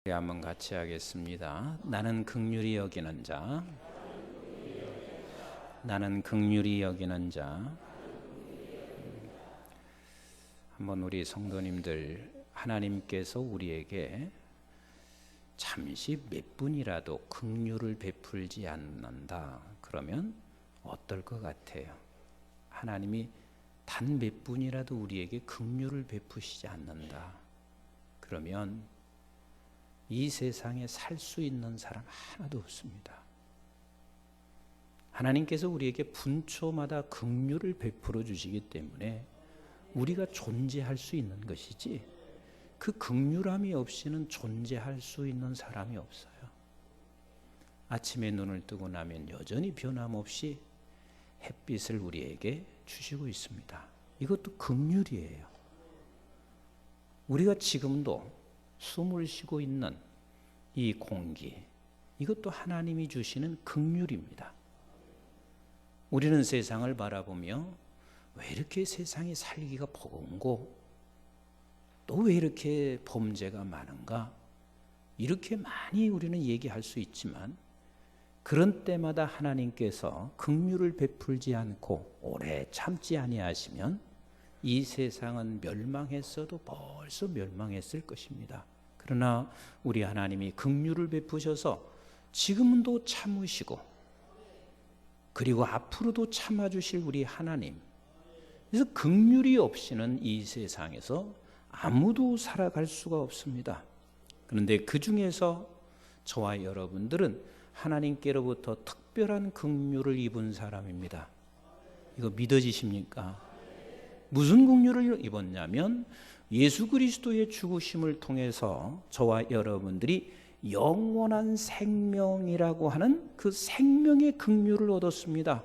우리 한번 같이 하겠습니다. 나는 긍휼히 여기는 자, 나는 긍휼히 여기는 자. 한번 우리 성도님들, 하나님께서 우리에게 잠시 몇 분이라도 긍휼을 베풀지 않는다 그러면 어떨 것 같아요? 하나님이 단 몇 분이라도 우리에게 긍휼을 베푸시지 않는다 그러면 이 세상에 살 수 있는 사람 하나도 없습니다. 하나님께서 우리에게 분초마다 긍휼을 베풀어 주시기 때문에 우리가 존재할 수 있는 것이지, 그 긍휼함이 없이는 존재할 수 있는 사람이 없어요. 아침에 눈을 뜨고 나면 여전히 변함없이 햇빛을 우리에게 주시고 있습니다. 이것도 긍휼이에요. 우리가 지금도 숨을 쉬고 있는 이 공기, 이것도 하나님이 주시는 긍휼입니다. 우리는 세상을 바라보며 왜 이렇게 세상이 살기가 버거운고, 또 왜 이렇게 범죄가 많은가, 이렇게 많이 우리는 얘기할 수 있지만, 그런 때마다 하나님께서 긍휼을 베풀지 않고 오래 참지 아니하시면 이 세상은 멸망했어도 벌써 멸망했을 것입니다. 그러나 우리 하나님이 긍휼을 베푸셔서 지금도 참으시고 그리고 앞으로도 참아주실 우리 하나님, 그래서 긍휼이 없이는 이 세상에서 아무도 살아갈 수가 없습니다. 그런데 그 중에서 저와 여러분들은 하나님께로부터 특별한 긍휼을 입은 사람입니다. 이거 믿어지십니까? 무슨 긍휼을 입었냐면 예수 그리스도의 죽으심을 통해서 저와 여러분들이 영원한 생명이라고 하는 그 생명의 긍휼을 얻었습니다.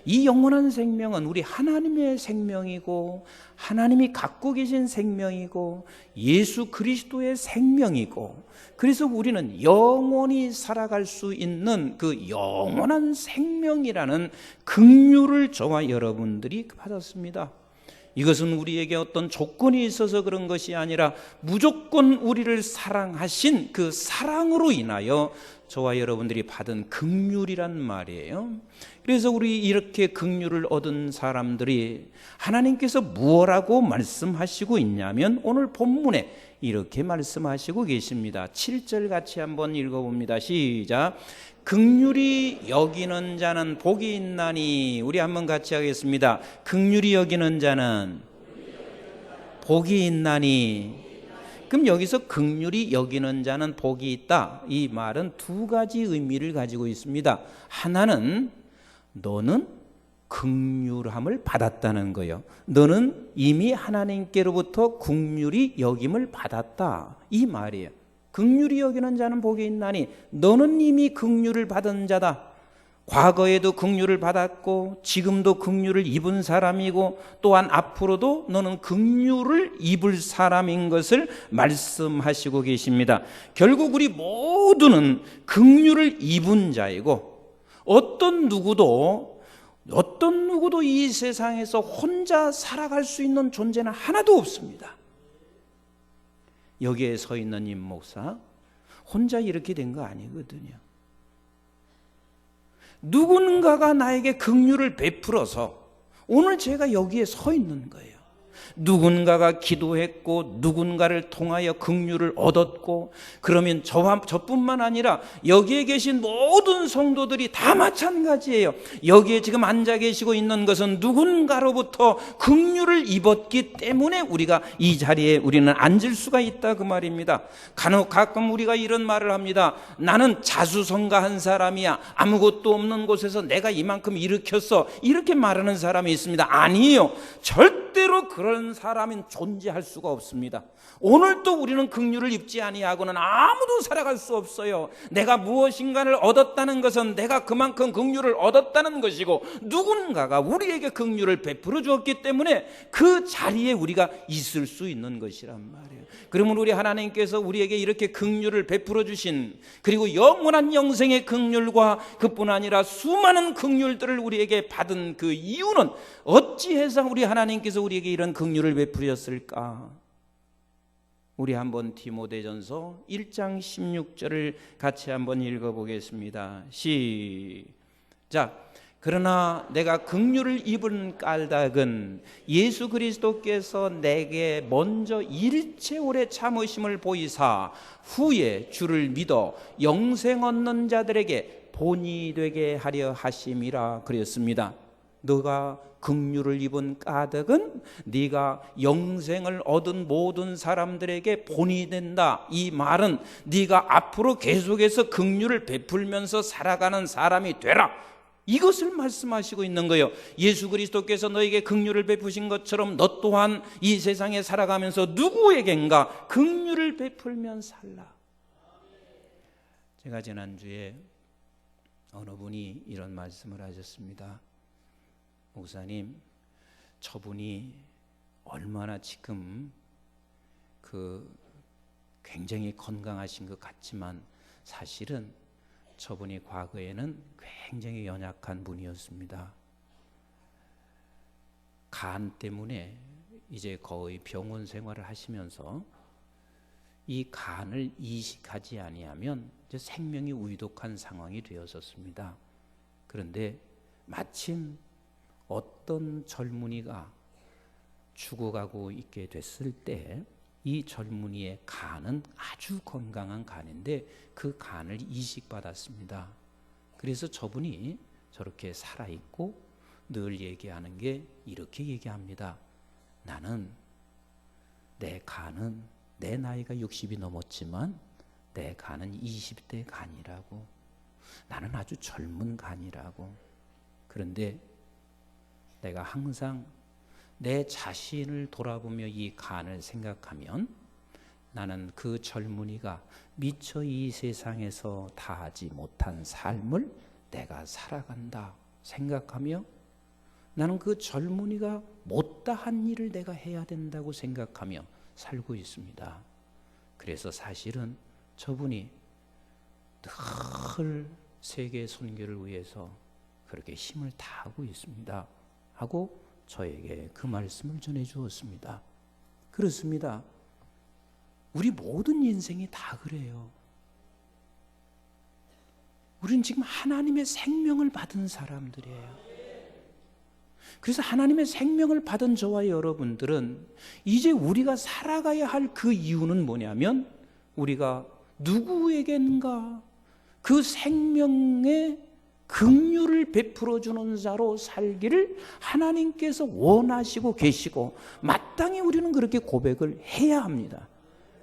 이 영원한 생명은 우리 하나님의 생명이고 하나님이 갖고 계신 생명이고 예수 그리스도의 생명이고, 그래서 우리는 영원히 살아갈 수 있는 그 영원한 생명이라는 긍휼을 저와 여러분들이 받았습니다. 이것은 우리에게 어떤 조건이 있어서 그런 것이 아니라 무조건 우리를 사랑하신 그 사랑으로 인하여 저와 여러분들이 받은 긍휼이란 말이에요. 그래서 우리 이렇게 긍휼을 얻은 사람들이 하나님께서 무엇라고 말씀하시고 있냐면 오늘 본문에 이렇게 말씀하시고 계십니다. 7절 같이 한번 읽어봅니다. 시작. 긍휼히 여기는 자는 복이 있나니. 우리 한번 같이 하겠습니다. 긍휼히 여기는 자는 복이 있나니. 그럼 여기서 긍휼히 여기는 자는 복이 있다, 이 말은 두 가지 의미를 가지고 있습니다. 하나는 너는 긍휼함을 받았다는 거예요. 너는 이미 하나님께로부터 긍휼히 여김을 받았다, 이 말이에요. 긍휼히 여기는 자는 복이 있나니, 너는 이미 긍휼을 받은 자다. 과거에도 긍휼을 받았고 지금도 긍휼을 입은 사람이고 또한 앞으로도 너는 긍휼을 입을 사람인 것을 말씀하시고 계십니다. 결국 우리 모두는 긍휼을 입은 자이고 어떤 누구도 이 세상에서 혼자 살아갈 수 있는 존재는 하나도 없습니다. 여기에 서 있는 임 목사 혼자 이렇게 된 거 아니거든요. 누군가가 나에게 긍휼을 베풀어서 오늘 제가 여기에 서 있는 거예요. 누군가가 기도했고 누군가를 통하여 긍휼을 얻었고, 그러면 저뿐만 아니라 여기에 계신 모든 성도들이 다 마찬가지예요. 여기에 지금 앉아 계시고 있는 것은 누군가로부터 긍휼을 입었기 때문에 우리가 이 자리에 우리는 앉을 수가 있다, 그 말입니다. 간혹 가끔 우리가 이런 말을 합니다. 나는 자수성가한 사람이야, 아무것도 없는 곳에서 내가 이만큼 일으켰어, 이렇게 말하는 사람이 있습니다. 아니에요. 절대로 그런 사람은 존재할 수가 없습니다. 오늘도 우리는 긍휼을 입지 아니하고는 아무도 살아갈 수 없어요. 내가 무엇인가를 얻었다는 것은 내가 그만큼 긍휼을 얻었다는 것이고 누군가가 우리에게 긍휼을 베풀어 주었기 때문에 그 자리에 우리가 있을 수 있는 것이란 말이에요. 그러면 우리 하나님께서 우리에게 이렇게 긍휼을 베풀어 주신, 그리고 영원한 영생의 긍휼과 그뿐 아니라 수많은 긍휼들을 우리에게 받은 그 이유는 어찌해서 우리 하나님께서 우리에게 이런 긍휼을 베풀었을까? 우리 한번 디모데전서 1장 16절을 같이 한번 읽어보겠습니다. 시작. 그러나 내가 긍휼을 입은 까닭은 예수 그리스도께서 내게 먼저 일체 오래 참으심을 보이사 후에 주를 믿어 영생 얻는 자들에게 본이 되게 하려 하심이라 그랬습니다. 너가 긍휼을 입은 까닭은 네가 영생을 얻은 모든 사람들에게 본이 된다. 이 말은 네가 앞으로 계속해서 긍휼을 베풀면서 살아가는 사람이 되라, 이것을 말씀하시고 있는 거예요. 예수 그리스도께서 너에게 긍휼을 베푸신 것처럼 너 또한 이 세상에 살아가면서 누구에겐가 긍휼을 베풀면 살라. 제가 지난주에 어느 분이 이런 말씀을 하셨습니다. 목사님, 저분이 얼마나 지금 굉장히 건강하신 것 같지만 사실은 저분이 과거에는 굉장히 연약한 분이었습니다. 간 때문에 이제 거의 병원 생활을 하시면서 이 간을 이식하지 아니하면 이제 생명이 위독한 상황이 되었었습니다. 그런데 마침 어떤 젊은이가 죽어가고 있게 됐을 때 이 젊은이의 간은 아주 건강한 간인데 그 간을 이식받았습니다. 그래서 저분이 저렇게 살아있고 늘 얘기하는 게 이렇게 얘기합니다. 나는 내 간은 내 나이가 60이 넘었지만 내 간은 20대 간이라고, 나는 아주 젊은 간이라고. 그런데 내가 항상 내 자신을 돌아보며 이 간을 생각하면 나는 그 젊은이가 미처 이 세상에서 다하지 못한 삶을 내가 살아간다 생각하며 나는 그 젊은이가 못다한 일을 내가 해야 된다고 생각하며 살고 있습니다. 그래서 사실은 저분이 늘 세계 선교를 위해서 그렇게 힘을 다하고 있습니다 하고 저에게 그 말씀을 전해 주었습니다. 그렇습니다. 우리 모든 인생이 다 그래요. 우리는 지금 하나님의 생명을 받은 사람들이에요. 그래서 하나님의 생명을 받은 저와 여러분들은 이제 우리가 살아가야 할 그 이유는 뭐냐면 우리가 누구에겐가 그 생명의 긍휼을 베풀어 주는 자로 살기를 하나님께서 원하시고 계시고 마땅히 우리는 그렇게 고백을 해야 합니다.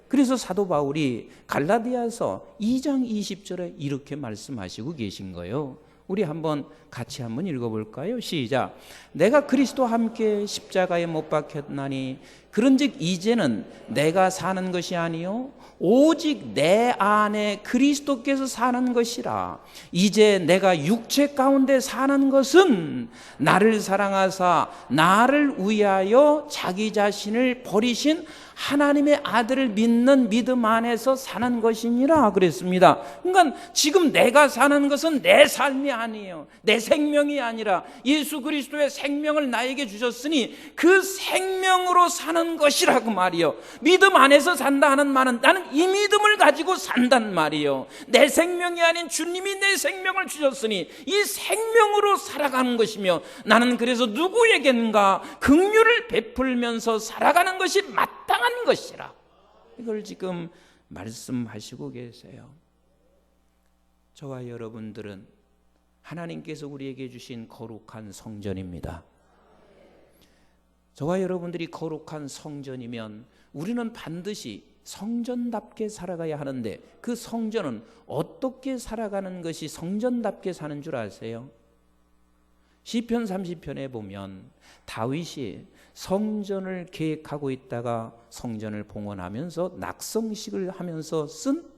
그래서 사도 바울이 갈라디아서 2장 20절에 이렇게 말씀하시고 계신 거예요. 우리 한번 같이 한번 읽어볼까요? 시작. 내가 그리스도와 함께 십자가에 못 박혔나니 그런즉 이제는 내가 사는 것이 아니요 오직 내 안에 그리스도께서 사는 것이라. 이제 내가 육체 가운데 사는 것은 나를 사랑하사 나를 위하여 자기 자신을 버리신 하나님의 아들을 믿는 믿음 안에서 사는 것이니라 그랬습니다. 그러니까 지금 내가 사는 것은 내 삶이 아니에요. 내 생명이 아니라 예수 그리스도의 생명을 나에게 주셨으니 그 생명으로 사는 것이라고 말이요. 믿음 안에서 산다 하는 말은 나는 이 믿음을 가지고 산단 말이요. 내 생명이 아닌 주님이 내 생명을 주셨으니 이 생명으로 살아가는 것이며 나는 그래서 누구에겐가 긍휼을 베풀면서 살아가는 것이 마땅한 것이라. 이걸 지금 말씀하시고 계세요. 저와 여러분들은 하나님께서 우리에게 주신 거룩한 성전입니다. 저와 여러분들이 거룩한 성전이면 우리는 반드시 성전답게 살아가야 하는데 그 성전은 어떻게 살아가는 것이 성전답게 사는 줄 아세요? 시편 30편에 보면 다윗이 성전을 계획하고 있다가 성전을 봉헌하면서 낙성식을 하면서 쓴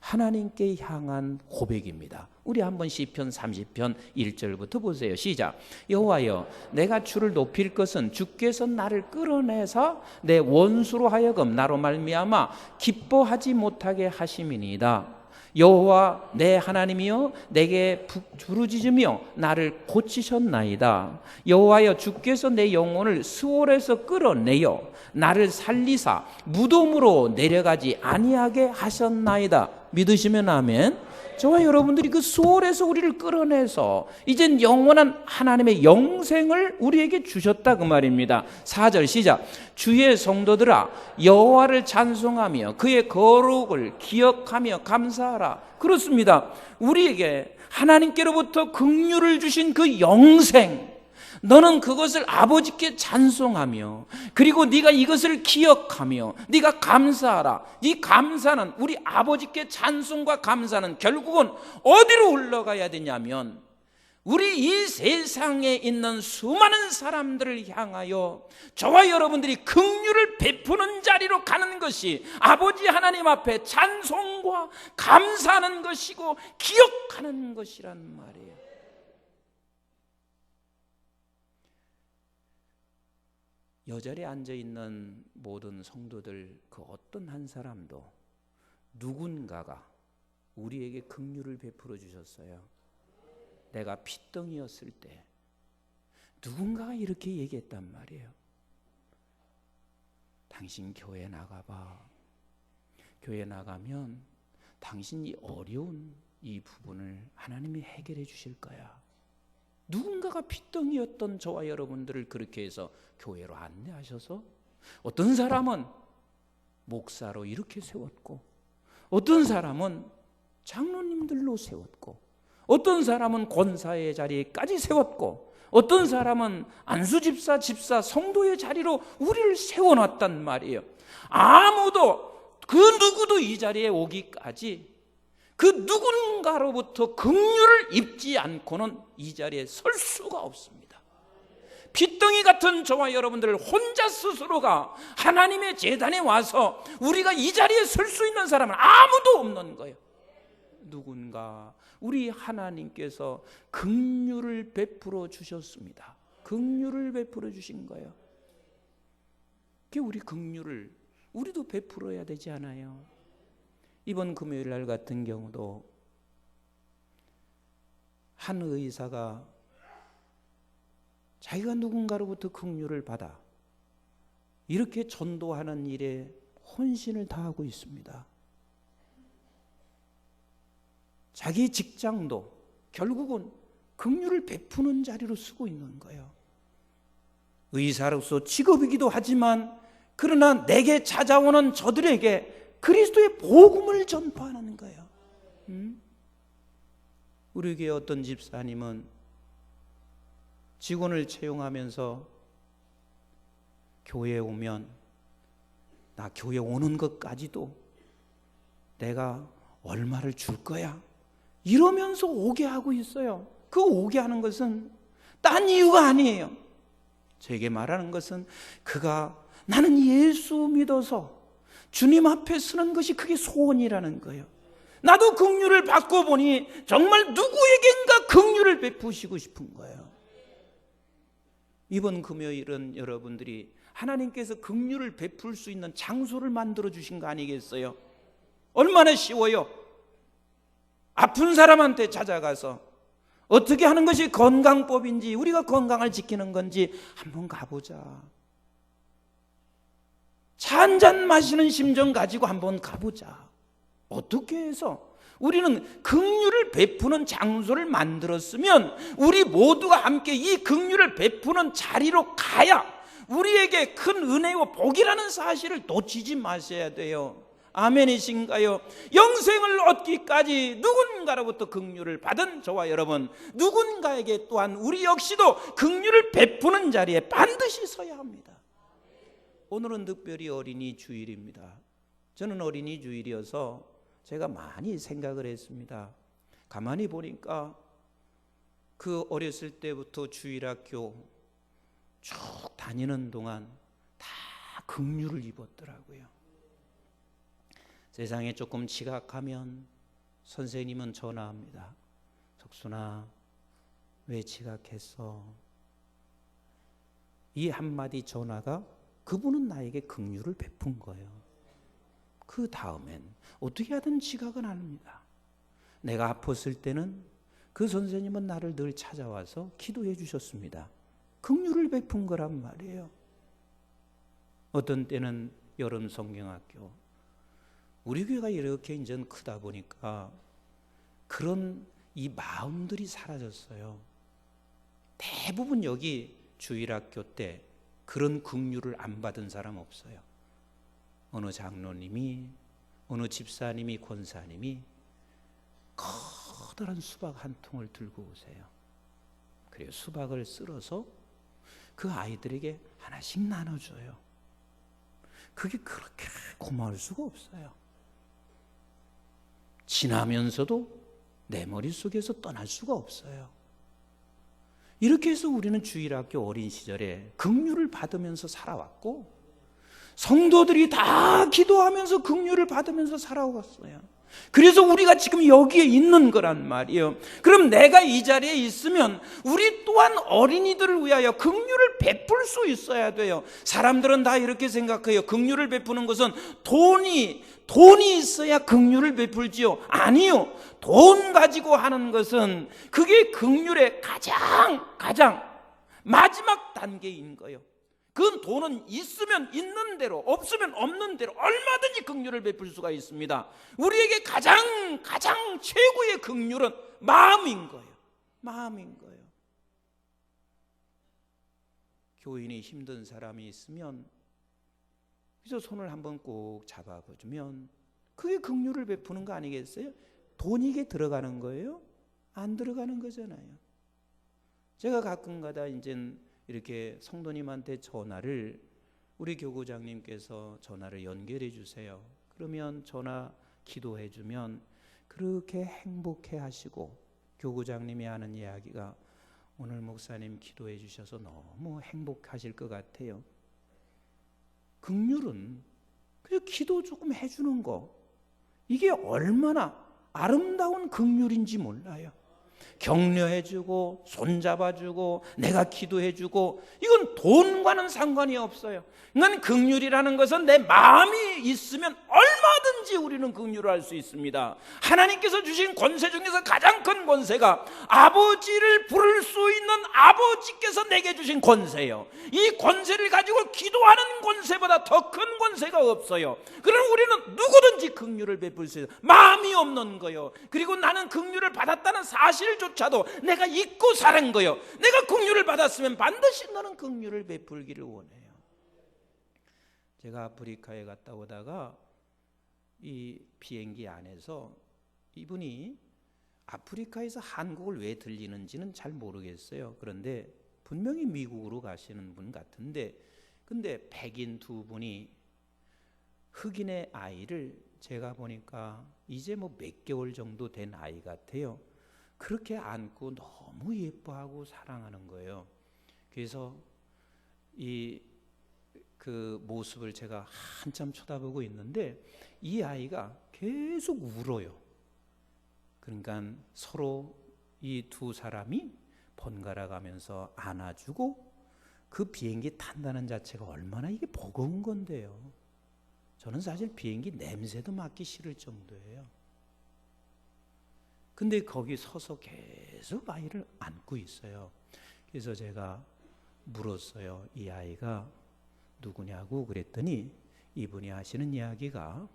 하나님께 향한 고백입니다. 우리 한번 시편 30편 1절부터 보세요. 시작. 여호와여 내가 주를 높일 것은 주께서 나를 끌어내사 내 원수로 하여금 나로 말미암아 기뻐하지 못하게 하심이니이다. 여호와 내 하나님이여 내게 부르짖으며 나를 고치셨나이다. 여호와여 주께서 내 영혼을 스올에서 끌어내어 나를 살리사 무덤으로 내려가지 아니하게 하셨나이다. 믿으시면 아멘. 저와 여러분들이 그 수월에서 우리를 끌어내서 이젠 영원한 하나님의 영생을 우리에게 주셨다 그 말입니다. 4절 시작. 주의 성도들아 여호와를 찬송하며 그의 거룩을 기억하며 감사하라. 그렇습니다. 우리에게 하나님께로부터 긍휼을 주신 그 영생, 너는 그것을 아버지께 찬송하며 그리고 네가 이것을 기억하며 네가 감사하라. 이 감사는, 우리 아버지께 찬송과 감사는 결국은 어디로 흘러가야 되냐면 우리 이 세상에 있는 수많은 사람들을 향하여 저와 여러분들이 긍휼을 베푸는 자리로 가는 것이 아버지 하나님 앞에 찬송과 감사하는 것이고 기억하는 것이란 말이에요. 여자리에 앉아있는 모든 성도들 그 어떤 한 사람도 누군가가 우리에게 긍휼을 베풀어 주셨어요. 내가 핏덩이였을 때 누군가가 이렇게 얘기했단 말이에요. 당신 교회 나가봐. 교회 나가면 당신이 어려운 이 부분을 하나님이 해결해 주실 거야. 누군가가 핏덩이였던 저와 여러분들을 그렇게 해서 교회로 안내하셔서 어떤 사람은 목사로 이렇게 세웠고 어떤 사람은 장로님들로 세웠고 어떤 사람은 권사의 자리까지 세웠고 어떤 사람은 안수집사, 집사, 성도의 자리로 우리를 세워놨단 말이에요. 아무도 그 누구도 이 자리에 오기까지 그 누군가로부터 긍휼을 입지 않고는 이 자리에 설 수가 없습니다. 핏덩이 같은 저와 여러분들을 혼자 스스로가 하나님의 제단에 와서 우리가 이 자리에 설 수 있는 사람은 아무도 없는 거예요. 누군가 우리 하나님께서 긍휼을 베풀어 주셨습니다. 긍휼을 베풀어 주신 거예요. 그게 우리 긍휼을 우리도 베풀어야 되지 않아요? 이번 금요일 날 같은 경우도 한 의사가 자기가 누군가로부터 긍휼을 받아 이렇게 전도하는 일에 혼신을 다하고 있습니다. 자기 직장도 결국은 긍휼을 베푸는 자리로 쓰고 있는 거예요. 의사로서 직업이기도 하지만 그러나 내게 찾아오는 저들에게 그리스도의 복음을 전파하는 거예요. 우리 교회 어떤 집사님은 직원을 채용하면서 교회에 오면 나 교회 오는 것까지도 내가 얼마를 줄 거야 이러면서 오게 하고 있어요. 그 오게 하는 것은 딴 이유가 아니에요. 제게 말하는 것은 그가 나는 예수 믿어서 주님 앞에 서는 것이 그게 소원이라는 거예요. 나도 긍휼을 받고 보니 정말 누구에겐가 긍휼을 베푸시고 싶은 거예요. 이번 금요일은 여러분들이 하나님께서 긍휼을 베풀 수 있는 장소를 만들어 주신 거 아니겠어요? 얼마나 쉬워요. 아픈 사람한테 찾아가서 어떻게 하는 것이 건강법인지 우리가 건강을 지키는 건지 한번 가보자. 차 한 잔 마시는 심정 가지고 한번 가보자. 어떻게 해서 우리는 긍휼을 베푸는 장소를 만들었으면 우리 모두가 함께 이 긍휼을 베푸는 자리로 가야 우리에게 큰 은혜와 복이라는 사실을 놓치지 마셔야 돼요. 아멘이신가요? 영생을 얻기까지 누군가로부터 긍휼을 받은 저와 여러분, 누군가에게 또한 우리 역시도 긍휼을 베푸는 자리에 반드시 서야 합니다. 오늘은 특별히 어린이 주일입니다. 저는 어린이 주일이어서 제가 많이 생각을 했습니다. 가만히 보니까 그 어렸을 때부터 주일학교 쭉 다니는 동안 다 긍휼을 입었더라고요. 세상에 조금 지각하면 선생님은 전화합니다. 석순아, 왜 지각했어? 이 한마디 전화가 그분은 나에게 긍휼을 베푼 거예요. 그 다음엔 어떻게 하든 지각은 안 합니다. 내가 아팠을 때는 그 선생님은 나를 늘 찾아와서 기도해 주셨습니다. 긍휼을 베푼 거란 말이에요. 어떤 때는 여름 성경학교, 우리 교회가 이렇게 이제 크다 보니까 그런 이 마음들이 사라졌어요. 대부분 여기 주일학교 때 그런 긍휼을 안 받은 사람 없어요. 어느 장로님이, 어느 집사님이, 권사님이 커다란 수박 한 통을 들고 오세요. 그리고 수박을 쓸어서 그 아이들에게 하나씩 나눠줘요. 그게 그렇게 고마울 수가 없어요. 지나면서도 내 머릿속에서 떠날 수가 없어요. 이렇게 해서 우리는 주일학교 어린 시절에 긍휼을 받으면서 살아왔고, 성도들이 다 기도하면서 긍휼을 받으면서 살아왔어요. 그래서 우리가 지금 여기에 있는 거란 말이에요. 그럼 내가 이 자리에 있으면 우리 또한 어린이들을 위하여 긍휼을 베풀 수 있어야 돼요. 사람들은 다 이렇게 생각해요. 긍휼을 베푸는 것은 돈이 있어야 긍휼을 베풀지요. 아니요. 돈 가지고 하는 것은 그게 긍휼의 가장 마지막 단계인 거예요. 그 돈은 있으면 있는 대로, 없으면 없는 대로 얼마든지 긍휼을 베풀 수가 있습니다. 우리에게 가장 최고의 긍휼은 마음인 거예요. 마음인 거예요. 교인이 힘든 사람이 있으면 그래서 손을 한번 꼭 잡아주면 그게 긍휼을 베푸는 거 아니겠어요? 돈이 이게 들어가는 거예요? 안 들어가는 거잖아요. 제가 가끔가다 이제 이렇게 성도님한테 전화를, 우리 교구장님께서 전화를 연결해 주세요. 그러면 전화 기도해 주면 그렇게 행복해 하시고, 교구장님이 하는 이야기가 오늘 목사님 기도해 주셔서 너무 행복하실 것 같아요. 긍휼은 그냥 기도 조금 해주는 거, 이게 얼마나 아름다운 긍휼인지 몰라요. 격려해주고 손잡아주고 내가 기도해주고, 이건 돈과는 상관이 없어요. 난 긍휼이라는 것은 내 마음이 있으면 얼마든지 우리는 긍휼을 할 수 있습니다. 하나님께서 주신 권세 중에서 가장 큰 권세가 아버지를 부를 수 있는 아버지께서 내게 주신 권세예요. 이 권세를 가지고 기도하는 권세보다 더 큰 권세가 없어요. 그럼 우리는 누구든지 긍휼을 베풀 수 있어요. 마음이 없는 거예요. 그리고 나는 긍휼을 받았다는 사실조차도 내가 잊고 사는 거예요. 내가 긍휼을 받았으면 반드시 너는 긍휼을 베풀기를 원해요. 제가 아프리카에 갔다 오다가 이 비행기 안에서 이분이 아프리카에서 한국을 왜 들리는지는 잘 모르겠어요. 그런데 분명히 미국으로 가시는 분 같은데, 근데 백인 두 분이 흑인의 아이를, 제가 보니까 이제 뭐 몇 개월 정도 된 아이 같아요. 그렇게 안고 너무 예뻐하고 사랑하는 거예요. 그래서 그 모습을 제가 한참 쳐다보고 있는데 이 아이가 계속 울어요. 그러니까 서로 이 두 사람이 번갈아 가면서 안아주고, 그 비행기 탄다는 자체가 얼마나 이게 버거운 건데요. 저는 사실 비행기 냄새도 맡기 싫을 정도예요. 근데 거기 서서 계속 아이를 안고 있어요. 그래서 제가 물었어요. 이 아이가 누구냐고 그랬더니 이분이 하시는 이야기가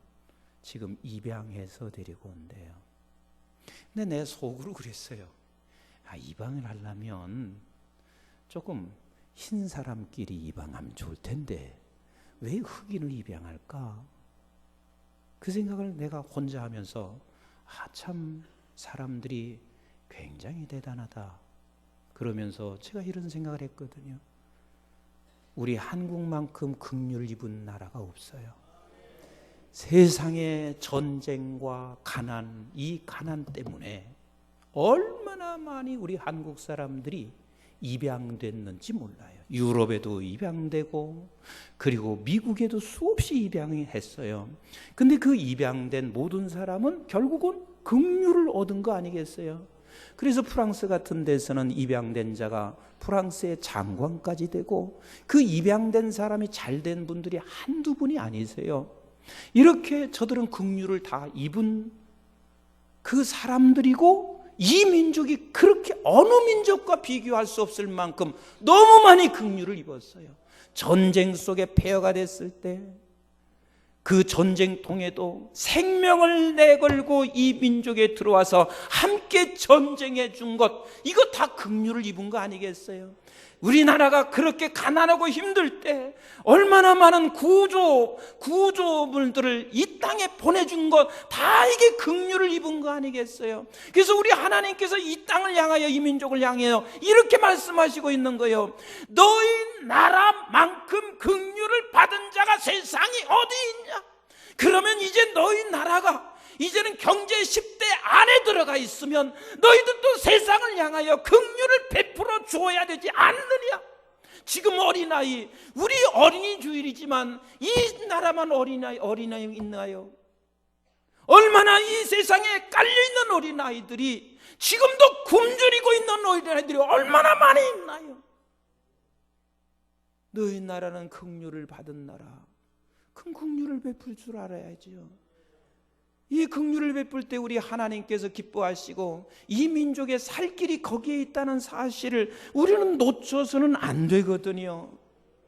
지금 입양해서 데리고 온대요. 근데 내 속으로 그랬어요. 입양을 하려면 조금 흰 사람끼리 입양하면 좋을 텐데 왜 흑인을 입양할까? 그 생각을 내가 혼자 하면서 참 사람들이 굉장히 대단하다 그러면서 제가 이런 생각을 했거든요. 우리 한국만큼 긍휼 입은 나라가 없어요. 세상의 전쟁과 가난, 이 가난 때문에 얼마나 많이 우리 한국 사람들이 입양됐는지 몰라요. 유럽에도 입양되고 그리고 미국에도 수없이 입양이 했어요. 근데 그 입양된 모든 사람은 결국은 긍휼을 얻은 거 아니겠어요? 그래서 프랑스 같은 데서는 입양된 자가 프랑스의 장관까지 되고, 그 입양된 사람이 잘된 분들이 한두 분이 아니세요. 이렇게 저들은 긍휼을 다 입은 그 사람들이고 이 민족이 그렇게 어느 민족과 비교할 수 없을 만큼 너무 많이 긍휼을 입었어요. 전쟁 속에 폐허가 됐을 때 그 전쟁통에도 생명을 내걸고 이 민족에 들어와서 함께 전쟁해 준 것, 이거 다 긍휼을 입은 거 아니겠어요? 우리나라가 그렇게 가난하고 힘들 때 얼마나 많은 구조물들을 이 땅에 보내준 것, 다 이게 긍휼을 입은 거 아니겠어요? 그래서 우리 하나님께서 이 땅을 향하여, 이 민족을 향하여 이렇게 말씀하시고 있는 거예요. 너희 나라만큼 긍휼을 받은 자가 세상에 어디 있냐? 그러면 이제 너희 나라가 이제는 경제 10대 안에 들어가 있으면 너희들도 세상을 향하여 긍휼을 베풀어 주어야 되지 않느냐? 지금 어린아이, 우리 어린이 주일이지만 이 나라만 어린아이 있나요? 얼마나 이 세상에 깔려있는 어린아이들이, 지금도 굶주리고 있는 어린아이들이 얼마나 많이 있나요? 너희 나라는 긍휼을 받은 나라, 큰 긍휼을 베풀 줄 알아야지요. 이 긍휼을 베풀 때 우리 하나님께서 기뻐하시고 이 민족의 살 길이 거기에 있다는 사실을 우리는 놓쳐서는 안 되거든요.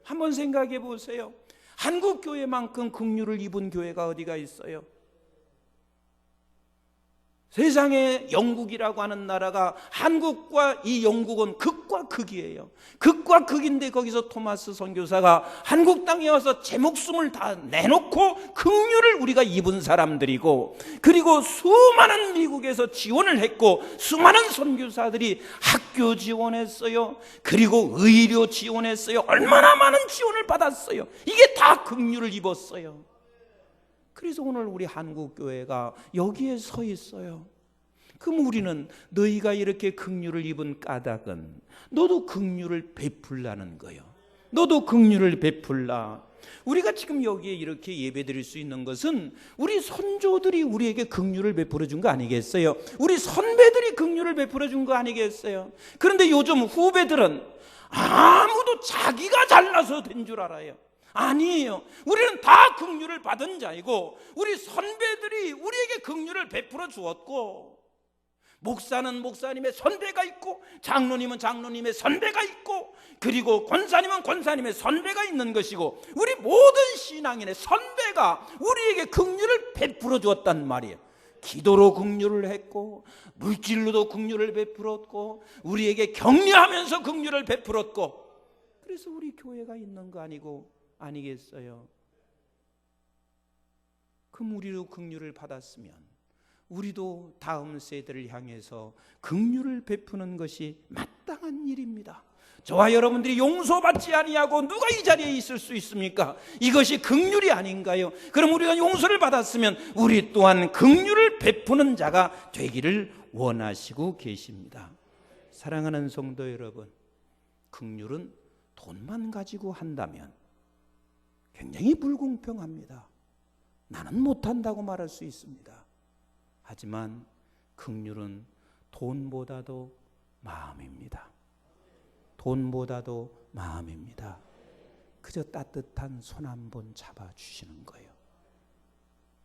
한번 생각해 보세요. 한국 교회만큼 긍휼을 입은 교회가 어디가 있어요? 세상에 영국이라고 하는 나라가, 한국과 이 영국은 극과 극이에요. 극과 극인데 거기서 토마스 선교사가 한국 땅에 와서 제 목숨을 다 내놓고 긍휼을 우리가 입은 사람들이고, 그리고 수많은 미국에서 지원을 했고, 수많은 선교사들이 학교 지원했어요. 그리고 의료 지원했어요. 얼마나 많은 지원을 받았어요. 이게 다 긍휼을 입었어요. 그래서 오늘 우리 한국교회가 여기에 서 있어요. 그럼 우리는 너희가 이렇게 긍휼을 입은 까닭은 너도 긍휼을 베풀라는 거예요. 너도 긍휼을 베풀라. 우리가 지금 여기에 이렇게 예배드릴 수 있는 것은 우리 선조들이 우리에게 긍휼을 베풀어 준 거 아니겠어요? 우리 선배들이 긍휼을 베풀어 준 거 아니겠어요? 그런데 요즘 후배들은 아무도 자기가 잘나서 된 줄 알아요. 아니에요. 우리는 다 긍휼을 받은 자이고, 우리 선배들이 우리에게 긍휼을 베풀어 주었고, 목사는 목사님의 선배가 있고, 장로님은 장로님의 선배가 있고, 그리고 권사님은 권사님의 선배가 있는 것이고, 우리 모든 신앙인의 선배가 우리에게 긍휼을 베풀어 주었단 말이에요. 기도로 긍휼을 했고, 물질로도 긍휼을 베풀었고, 우리에게 격려하면서 긍휼을 베풀었고, 그래서 우리 교회가 있는 거 아니겠어요? 그럼 우리도 긍휼을 받았으면 우리도 다음 세대를 향해서 긍휼을 베푸는 것이 마땅한 일입니다. 저와 여러분들이 용서받지 아니하고 누가 이 자리에 있을 수 있습니까? 이것이 긍휼이 아닌가요? 그럼 우리가 용서를 받았으면 우리 또한 긍휼을 베푸는 자가 되기를 원하시고 계십니다. 사랑하는 성도 여러분, 긍휼은 돈만 가지고 한다면 굉장히 불공평합니다. 나는 못한다고 말할 수 있습니다. 하지만 긍휼은 돈보다도 마음입니다. 돈보다도 마음입니다. 그저 따뜻한 손 한 번 잡아주시는 거예요.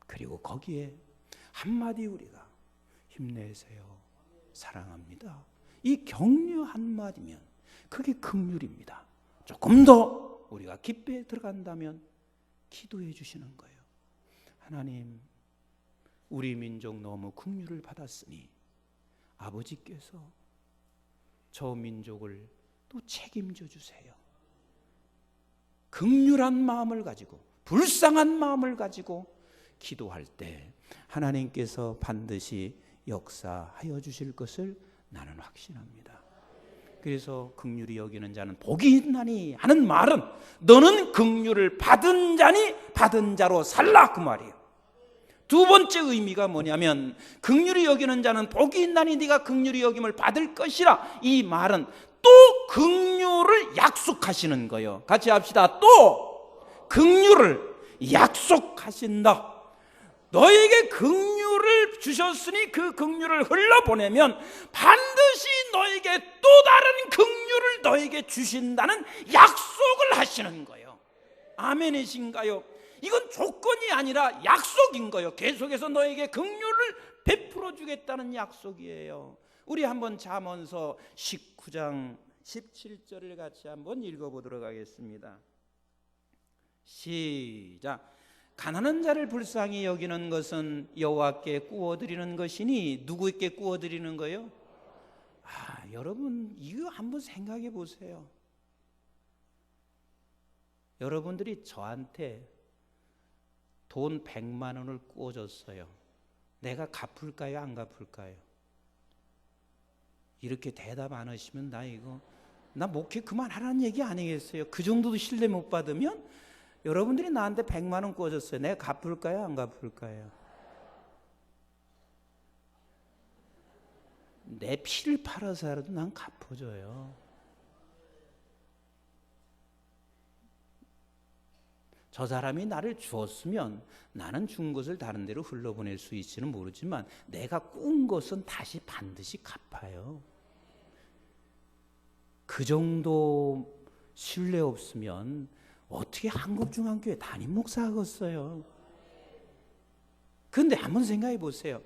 그리고 거기에 한마디 우리가 힘내세요, 사랑합니다, 이 격려 한마디면 그게 긍휼입니다. 조금 더 우리가 깊이 들어간다면 기도해 주시는 거예요. 하나님, 우리 민족 너무 긍휼을 받았으니 아버지께서 저 민족을 또 책임져 주세요. 긍휼한 마음을 가지고, 불쌍한 마음을 가지고 기도할 때 하나님께서 반드시 역사하여 주실 것을 나는 확신합니다. 그래서 긍휼히 여기는 자는 복이 있나니 하는 말은 너는 긍휼을 받은 자니 받은 자로 살라, 그 말이에요. 두 번째 의미가 뭐냐면, 긍휼히 여기는 자는 복이 있나니 네가 긍휼히 여김을 받을 것이라. 이 말은 또 긍휼을 약속하시는 거예요. 같이 합시다. 또 긍휼을 약속하신다. 너에게 긍휼을 주셨으니 그 긍휼을 흘러보내면 반드시 너에게 또 다른 긍휼을 너에게 주신다는 약속을 하시는 거예요. 아멘이신가요? 이건 조건이 아니라 약속인 거예요. 계속해서 너에게 긍휼을 베풀어 주겠다는 약속이에요. 우리 한번 잠언서 19장 17절을 같이 한번 읽어보도록 하겠습니다. 시작. 가난한 자를 불쌍히 여기는 것은 여호와께 구워드리는 것이니 누구에게 구워드리는 거예요? 여러분 이거 한번 생각해 보세요. 여러분들이 저한테 돈 100만 원을 구워줬어요. 내가 갚을까요? 안 갚을까요? 이렇게 대답 안 하시면 나 목회 그만하라는 얘기 아니겠어요? 그 정도도 신뢰 못 받으면 여러분들이 나한테 100만 원 구워줬어요. 내가 갚을까요? 안 갚을까요? 내 피를 팔아서라도 난 갚아줘요. 저 사람이 나를 주었으면 나는 준 것을 다른 데로 흘러보낼 수 있지는 모르지만 내가 꾼 것은 다시 반드시 갚아요. 그 정도 신뢰 없으면 어떻게 한국중앙교회 담임 목사하겠어요? 그런데 한번 생각해 보세요.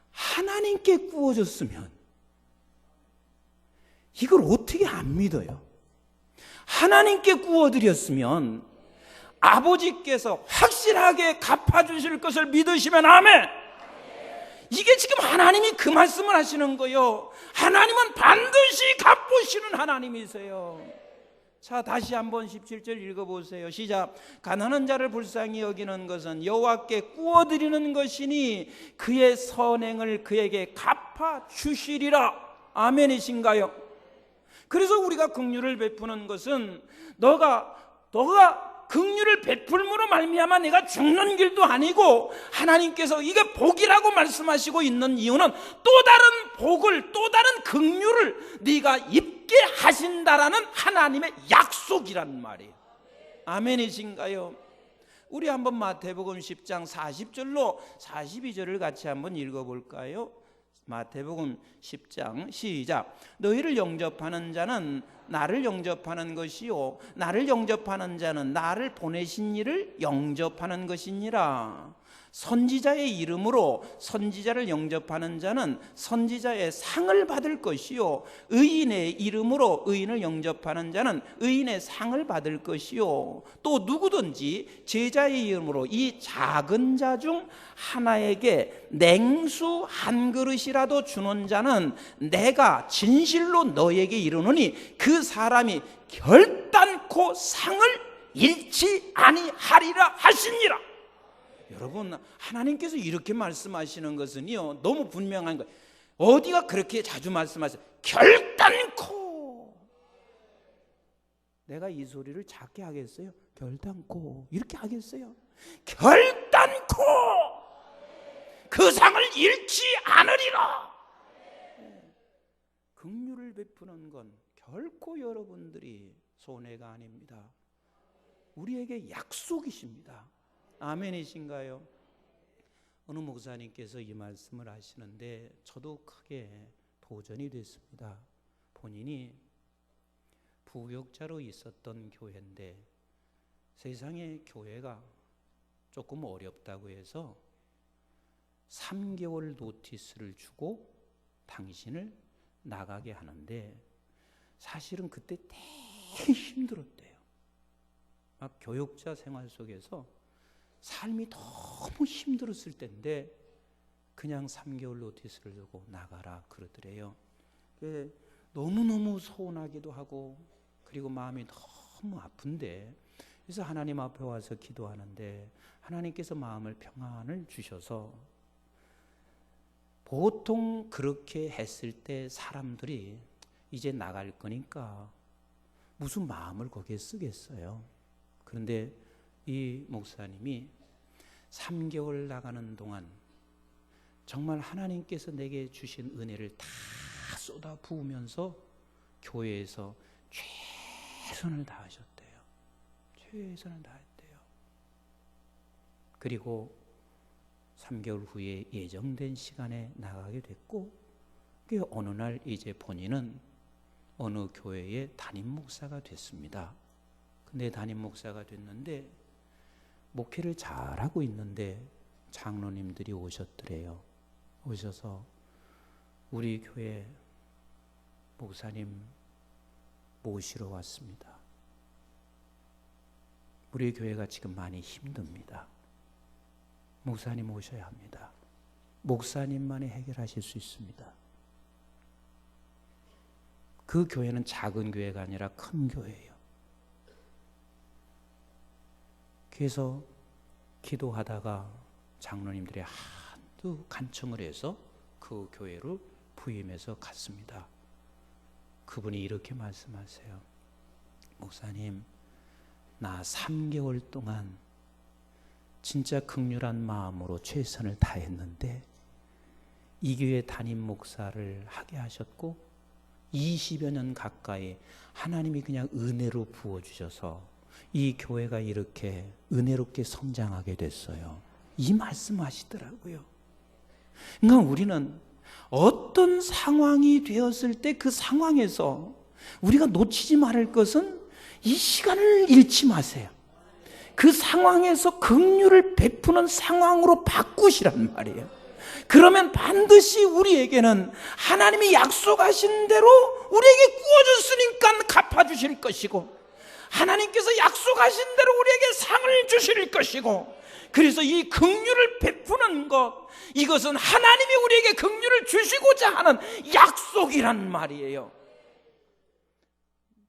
하나님께 구워줬으면 이걸 어떻게 안 믿어요? 하나님께 구워드렸으면 아버지께서 확실하게 갚아주실 것을 믿으시면 아멘. 이게 지금 하나님이 그 말씀을 하시는 거예요. 하나님은 반드시 갚으시는 하나님이세요. 자, 다시 한번 17절 읽어보세요. 시작. 가난한 자를 불쌍히 여기는 것은 여호와께 구워드리는 것이니 그의 선행을 그에게 갚아주시리라. 아멘이신가요? 그래서 우리가 긍휼을 베푸는 것은 너가 긍휼을 베풀므로 말미암아 내가 죽는 길도 아니고 하나님께서 이게 복이라고 말씀하시고 있는 이유는 또 다른 복을, 또 다른 긍휼을 네가 입게 하신다라는 하나님의 약속이란 말이에요. 아멘이신가요? 우리 한번 마태복음 10장 40절로 42절을 같이 한번 읽어볼까요? 마태복음 10장 시작. 너희를 영접하는 자는 나를 영접하는 것이요 나를 영접하는 자는 나를 보내신 이를 영접하는 것이니라. 선지자의 이름으로 선지자를 영접하는 자는 선지자의 상을 받을 것이요 의인의 이름으로 의인을 영접하는 자는 의인의 상을 받을 것이요 또 누구든지 제자의 이름으로 이 작은 자 중 하나에게 냉수 한 그릇이라도 주는 자는 내가 진실로 너에게 이르노니 그 사람이 결단코 상을 잃지 아니하리라 하시니라. 여러분, 하나님께서 이렇게 말씀하시는 것은요 너무 분명한 거예요. 어디가 그렇게 자주 말씀하세요? 결단코. 내가 이 소리를 작게 하겠어요? 결단코 이렇게 하겠어요? 결단코 그 상을 잃지 않으리라. 긍휼을 베푸는 건 결코 여러분들이 손해가 아닙니다. 우리에게 약속이십니다. 아멘이신가요? 어느 목사님께서 이 말씀을 하시는데 저도 크게 도전이 됐습니다. 본인이 부역자로 있었던 교회인데 세상에 교회가 조금 어렵다고 해서 3개월 노티스를 주고 당신을 나가게 하는데 사실은 그때 되게 힘들었대요. 막 교역자 생활 속에서 삶이 너무 힘들었을 때인데 그냥 3개월 노티스를 주고 나가라 그러더래요. 너무너무 서운하기도 하고 그리고 마음이 너무 아픈데 그래서 하나님 앞에 와서 기도하는데 하나님께서 마음을 평안을 주셔서 보통 그렇게 했을 때 사람들이 이제 나갈 거니까 무슨 마음을 거기에 쓰겠어요. 그런데 이 목사님이 3개월 나가는 동안 정말 하나님께서 내게 주신 은혜를 다 쏟아 부으면서 교회에서 최선을 다하셨대요. 최선을 다했대요. 그리고 3개월 후에 예정된 시간에 나가게 됐고 어느 날 이제 본인은 어느 교회의 담임 목사가 됐습니다. 근데 담임 목사가 됐는데 목회를 잘하고 있는데 장로님들이 오셨더래요. 오셔서 우리 교회 목사님 모시러 왔습니다. 우리 교회가 지금 많이 힘듭니다. 목사님 오셔야 합니다. 목사님만이 해결하실 수 있습니다. 그 교회는 작은 교회가 아니라 큰 교회예요. 그래서 기도하다가 장로님들이 한두 간청을 해서 그 교회로 부임해서 갔습니다. 그분이 이렇게 말씀하세요. 목사님, 나 3개월 동안 진짜 극률한 마음으로 최선을 다했는데 이 교회 담임 목사를 하게 하셨고 20여 년 가까이 하나님이 그냥 은혜로 부어주셔서 이 교회가 이렇게 은혜롭게 성장하게 됐어요. 이 말씀하시더라고요. 그러니까 우리는 어떤 상황이 되었을 때 그 상황에서 우리가 놓치지 말을 것은 이 시간을 잃지 마세요. 그 상황에서 긍휼을 베푸는 상황으로 바꾸시란 말이에요. 그러면 반드시 우리에게는 하나님이 약속하신 대로 우리에게 구워줬으니까 갚아주실 것이고, 하나님께서 약속하신 대로 우리에게 상을 주실 것이고, 그래서 이 긍휼을 베푸는 것, 이것은 하나님이 우리에게 긍휼을 주시고자 하는 약속이란 말이에요.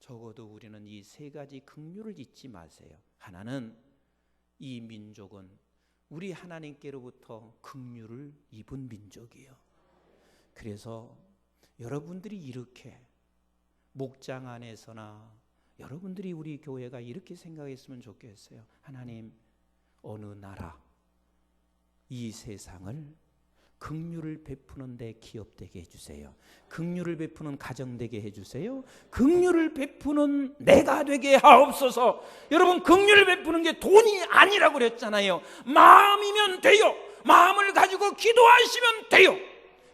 적어도 우리는 이 세 가지 긍휼을 잊지 마세요. 하나는 이 민족은 우리 하나님께로부터 긍휼을 입은 민족이에요. 그래서 여러분들이 이렇게 목장 안에서나 여러분들이 우리 교회가 이렇게 생각했으면 좋겠어요. 하나님, 어느 나라, 이 세상을 긍휼을 베푸는 데 기업되게 해주세요. 긍휼을 베푸는 가정 되게 해주세요. 긍휼을 베푸는 내가 되게 하옵소서. 여러분, 긍휼을 베푸는 게 돈이 아니라고 그랬잖아요. 마음이면 돼요. 마음을 가지고 기도하시면 돼요.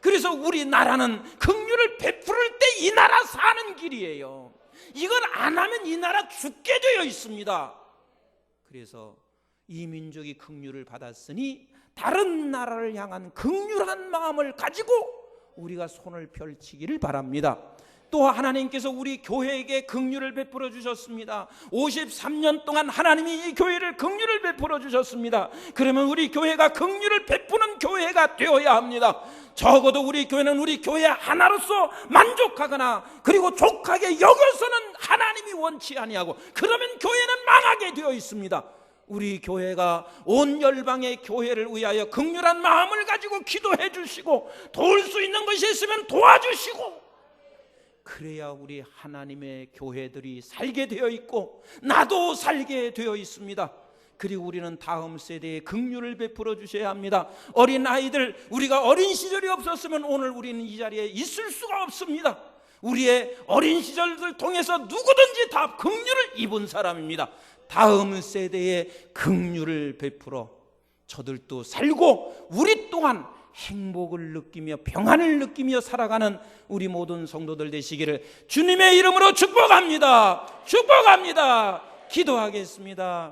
그래서 우리나라는 긍휼을 베풀 때 이 나라 사는 길이에요. 이걸 안 하면 이 나라 죽게 되어 있습니다. 그래서 이 민족이 긍휼을 받았으니 다른 나라를 향한 긍휼한 마음을 가지고 우리가 손을 펼치기를 바랍니다. 또 하나님께서 우리 교회에게 긍휼을 베풀어 주셨습니다. 53년 동안 하나님이 이 교회를 긍휼을 베풀어 주셨습니다. 그러면 우리 교회가 긍휼을 베푸는 교회가 되어야 합니다. 적어도 우리 교회는 우리 교회 하나로서 만족하거나 그리고 족하게 여겨서는 하나님이 원치 아니하고, 그러면 교회는 망하게 되어 있습니다. 우리 교회가 온 열방의 교회를 위하여 긍휼한 마음을 가지고 기도해 주시고, 도울 수 있는 것이 있으면 도와주시고, 그래야 우리 하나님의 교회들이 살게 되어 있고 나도 살게 되어 있습니다. 그리고 우리는 다음 세대에 긍휼을 베풀어 주셔야 합니다. 어린 아이들, 우리가 어린 시절이 없었으면 오늘 우리는 이 자리에 있을 수가 없습니다. 우리의 어린 시절을 통해서 누구든지 다 긍휼을 입은 사람입니다. 다음 세대에 긍휼을 베풀어 저들도 살고 우리 또한 행복을 느끼며 평안을 느끼며 살아가는 우리 모든 성도들 되시기를 주님의 이름으로 축복합니다. 축복합니다. 기도하겠습니다.